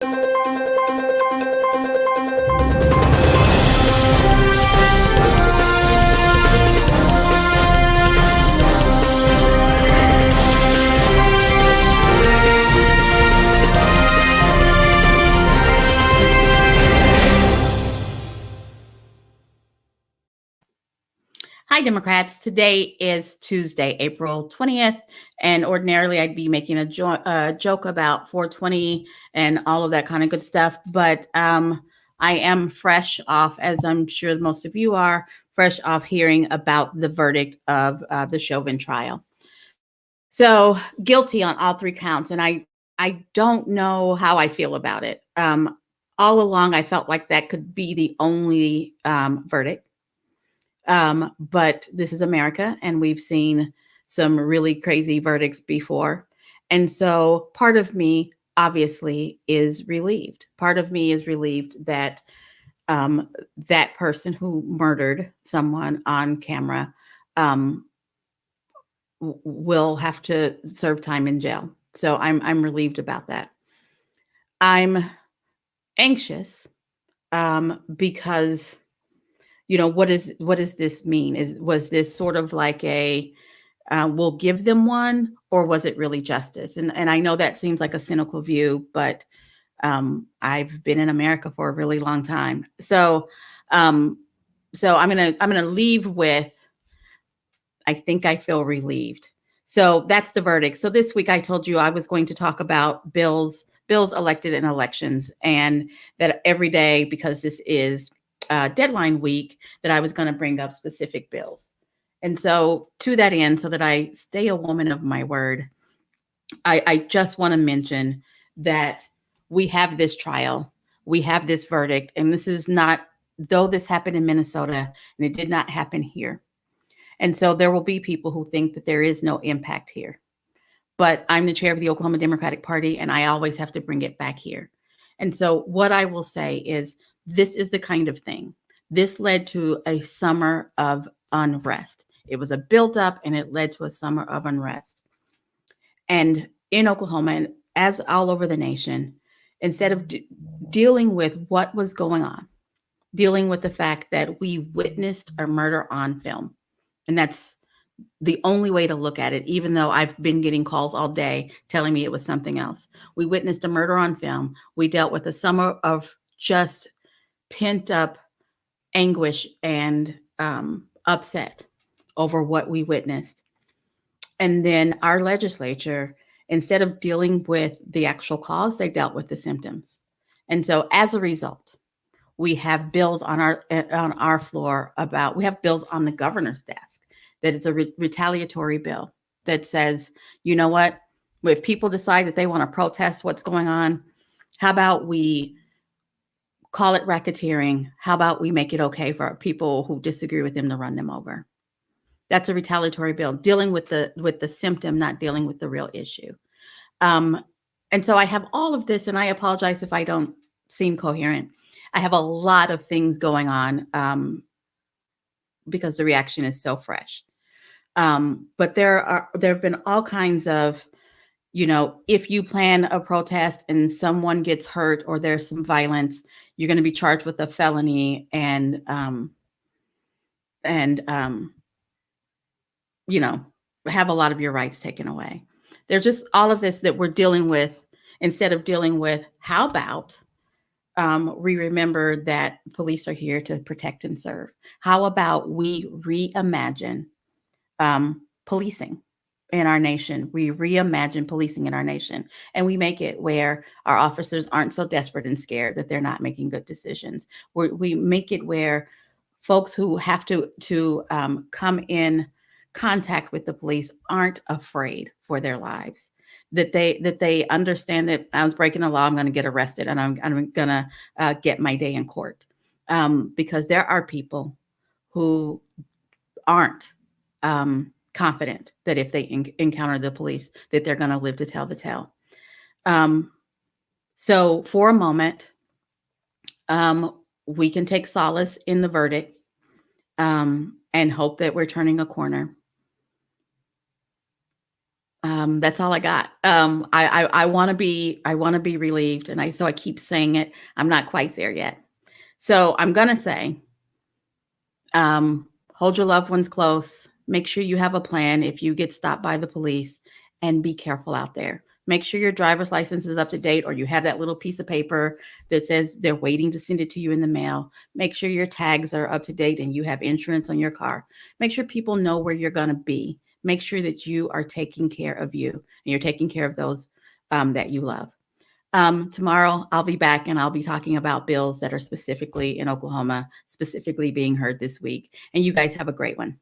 Hi, Democrats. Today is Tuesday, April 20th, and ordinarily I'd be making a joke about 420 and all of that kind of good stuff, but I am fresh off, as I'm sure most of you are, fresh off hearing about the verdict of the Chauvin trial. So guilty on all three counts, and I don't know how I feel about it. All along, I felt like that could be the only verdict. But this is America, and we've seen some really crazy verdicts before. And so part of me obviously is relieved. Part of me is relieved that that person who murdered someone on camera will have to serve time in jail. So I'm relieved about that. I'm anxious because what does this mean? Was this sort of like a we'll give them one, or was it really justice? And I know that seems like a cynical view, but I've been in America for a really long time. So I'm gonna leave with, I think I feel relieved. So that's the verdict. So this week I told you I was going to talk about bills elected in elections, and that every day, because this is deadline week, that I was going to bring up specific bills. And so to that end, so that I stay a woman of my word, I just want to mention that we have this trial, we have this verdict, and this is not, though this happened in Minnesota, and it did not happen here. And so there will be people who think that there is no impact here. But I'm the chair of the Oklahoma Democratic Party, and I always have to bring it back here. And so what I will say is, this is the kind of thing. This led to a summer of unrest. It was a buildup, and it led to a summer of unrest. And in Oklahoma, and as all over the nation, instead of dealing with what was going on, dealing with the fact that we witnessed a murder on film, and that's the only way to look at it, even though I've been getting calls all day telling me it was something else. We witnessed a murder on film. We dealt with a summer of just pent up anguish and upset over what we witnessed. And then our legislature, instead of dealing with the actual cause, they dealt with the symptoms. And so as a result, we have bills on our floor we have bills on the governor's desk that it's a retaliatory bill that says, you know what, if people decide that they want to protest what's going on, how about we call it racketeering? How about we make it okay for people who disagree with them to run them over? That's a retaliatory bill, dealing with the symptom, not dealing with the real issue. And so I have all of this, and I apologize if I don't seem coherent. I have a lot of things going on because the reaction is so fresh. But there have been all kinds of, if you plan a protest and someone gets hurt or there's some violence, you're going to be charged with a felony and have a lot of your rights taken away. There's just all of this that we're dealing with, instead of dealing with how about we remember that police are here to protect and serve. How about we reimagine policing in our nation? We reimagine policing in our nation, and we make it where our officers aren't so desperate and scared that they're not making good decisions. We make it where folks who have to come in contact with the police aren't afraid for their lives. That they understand that I was breaking the law, I'm going to get arrested, and I'm going to get my day in court, because there are people who aren't confident that if they encounter the police, that they're going to live to tell the tale. So for a moment, we can take solace in the verdict and hope that we're turning a corner. That's all I got. I want to be relieved, and I keep saying it. I'm not quite there yet. So I'm gonna say, hold your loved ones close. Make sure you have a plan if you get stopped by the police, and be careful out there. Make sure your driver's license is up to date, or you have that little piece of paper that says they're waiting to send it to you in the mail. Make sure your tags are up to date and you have insurance on your car. Make sure people know where you're going to be. Make sure that you are taking care of you and you're taking care of those that you love. Tomorrow, I'll be back and I'll be talking about bills that are specifically in Oklahoma, specifically being heard this week. And you guys have a great one.